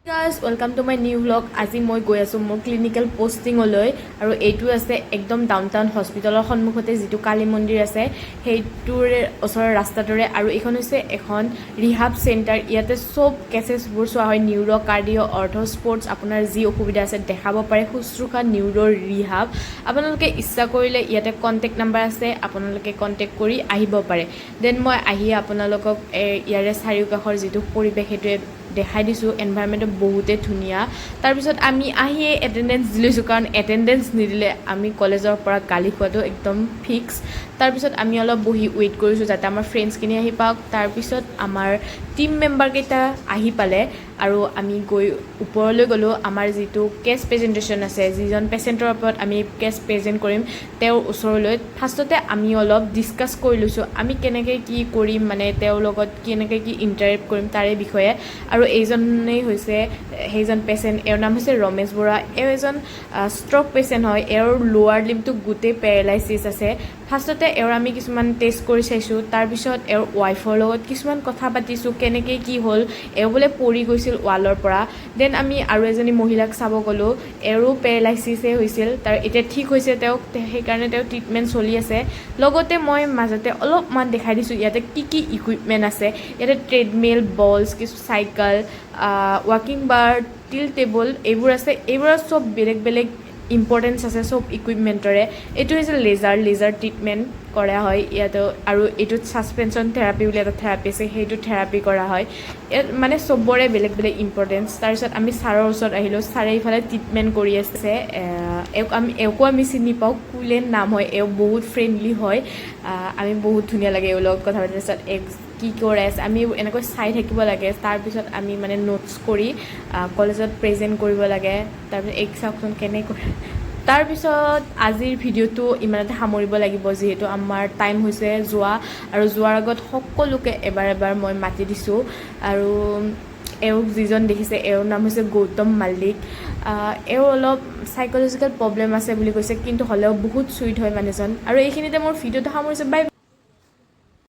Guys welcome to my new blog. আজি মই গৈ আছোঁ মোৰ ক্লিনিকেল পষ্টিঙলৈ আৰু এইটো আছে একদম ডাউন টাউন হস্পিটেলৰ সন্মুখতে যিটো কালী মন্দিৰ আছে সেইটোৰে ওচৰৰ ৰাস্তাটোৰে। আৰু এইখন হৈছে এখন ৰিহাব চেণ্টাৰ। ইয়াতে চব কেচেছবোৰ চোৱা হয়, নিউৰ', কাৰ্ডিঅ', অৰ্থ, স্পৰ্টছ, আপোনাৰ যি অসুবিধা আছে দেখাব পাৰে। শুশ্ৰূষা, নিউৰৰ ৰিহাব। আপোনালোকে ইচ্ছা কৰিলে ইয়াতে কণ্টেক্ট নাম্বাৰ আছে, আপোনালোকে কণ্টেক্ট কৰি আহিব পাৰে। দেন মই আহি আপোনালোকক ইয়াৰে চাৰিওকাষৰ যিটো পৰিৱেশ সেইটোৱে দেখাই দিছোঁ। এনভাইৰনমেণ্টটো বহুতেই ধুনীয়া। তাৰপিছত আমি আহিয়ে এটেণ্ডেঞ্চ দি লৈছোঁ, কাৰণ এটেণ্ডেঞ্চ নিদিলে আমি কলেজৰ পৰা গালি খোৱাটো একদম ফিক্স। তাৰপিছত আমি অলপ বহি ৱেইট কৰিছোঁ যাতে আমাৰ ফ্ৰেণ্ডছখিনি আহি পাওক। তাৰপিছত আমাৰ টিম মেম্বাৰকেইটা আহি পালে আৰু আমি গৈ ওপৰলৈ গ'লোঁ। আমাৰ যিটো কেছ প্ৰেজেণ্টেশ্যন আছে, যিজন পেচেণ্টৰ ওপৰত আমি কেছ প্ৰেজেণ্ট কৰিম তেওঁৰ ওচৰলৈ ফাৰ্ষ্টতে আমি অলপ ডিছকাছ কৰি লৈছোঁ, আমি কেনেকৈ কি কৰিম, মানে তেওঁৰ লগত কেনেকৈ কি ইণ্টাৰেক্ট কৰিম তাৰে বিষয়ে। আৰু এইজনেই হৈছে সেইজন পেচেণ্ট, এওঁৰ নাম হৈছে ৰমেশ বৰা। এওঁ এজন ষ্ট্ৰক পেচেণ্ট হয়। এওঁৰ লোৱাৰ লিম্বটো গোটেই পেৰালাইচিছ আছে। ফাৰ্ষ্টতে এওঁৰ আমি কিছুমান টেষ্ট কৰি চাইছোঁ, তাৰপিছত এওঁৰ ৱাইফৰ লগত কিছুমান কথা পাতিছোঁ, কেনেকৈ কি হ'ল। এওঁ বোলে পৰি গৈছিল ৱালৰ পৰা। দেন আমি আৰু এজনী মহিলাক চাব গ'লোঁ, এওঁৰো পেৰালাইচিছে হৈছিল, তাৰ এতিয়া ঠিক হৈছে তেওঁক, সেইকাৰণে তেওঁ ট্ৰিটমেণ্ট চলি আছে। লগতে মই মাজতে অলপমান দেখাই দিছোঁ ইয়াতে কি কি ইকুইপমেণ্ট আছে। ইয়াতে ট্ৰেডমিল, বলছ, কিছু চাইকেল, ৱাকিং বাৰ, টিল টেবল এইবোৰ আছে। এইবোৰৰ চব বেলেগ বেলেগ ইম্পৰ্টেঞ্চ আছে চব ইকুইপমেণ্টৰে। এইটো হৈছে লেজাৰ ট্ৰিটমেণ্ট কৰা হয় ইয়াতো। আৰু এইটোত ছাছপেনশ্যন থেৰাপি বুলি এটা থেৰাপি আছে, সেইটো থেৰাপি কৰা হয়। ইয়াত মানে চবৰে বেলেগ বেলেগ ইম্পৰ্টেঞ্চ। তাৰপিছত আমি ছাৰৰ ওচৰত আহিলোঁ, ছাৰে ইফালে ট্ৰিটমেণ্ট কৰি আছে। এওঁকো আমি চিনি পাওঁ, কুলেন নাম হয়। এওঁ বহুত ফ্ৰেণ্ডলি হয়, আমি বহুত ধুনীয়া লাগে এওঁৰ লগত কথা পাতি। তাৰপিছত কি কৰে আছে আমি এনেকৈ চাই থাকিব লাগে। তাৰপিছত আমি মানে নোটছ কৰি কলেজত প্ৰেজেণ্ট কৰিব লাগে। তাৰপিছত চাওকচোন কেনেকৈ। তাৰপিছত আজিৰ ভিডিঅ'টো ইমানতে সামৰিব লাগিব, যিহেতু আমাৰ টাইম হৈছে যোৱা। আৰু যোৱাৰ আগত সকলোকে এবাৰ মই মাতি দিছোঁ। আৰু এওঁক যিজন দেখিছে এওঁৰ নাম হৈছে গৌতম মাল্লিক। এওঁ অলপ চাইক'লজিকেল প্ৰব্লেম আছে বুলি কৈছে, কিন্তু হ'লেও বহুত চুইট হয় মানুহজন। আৰু এইখিনিতে মোৰ ভিডিঅ'টো সামৰিছোঁ। বাই।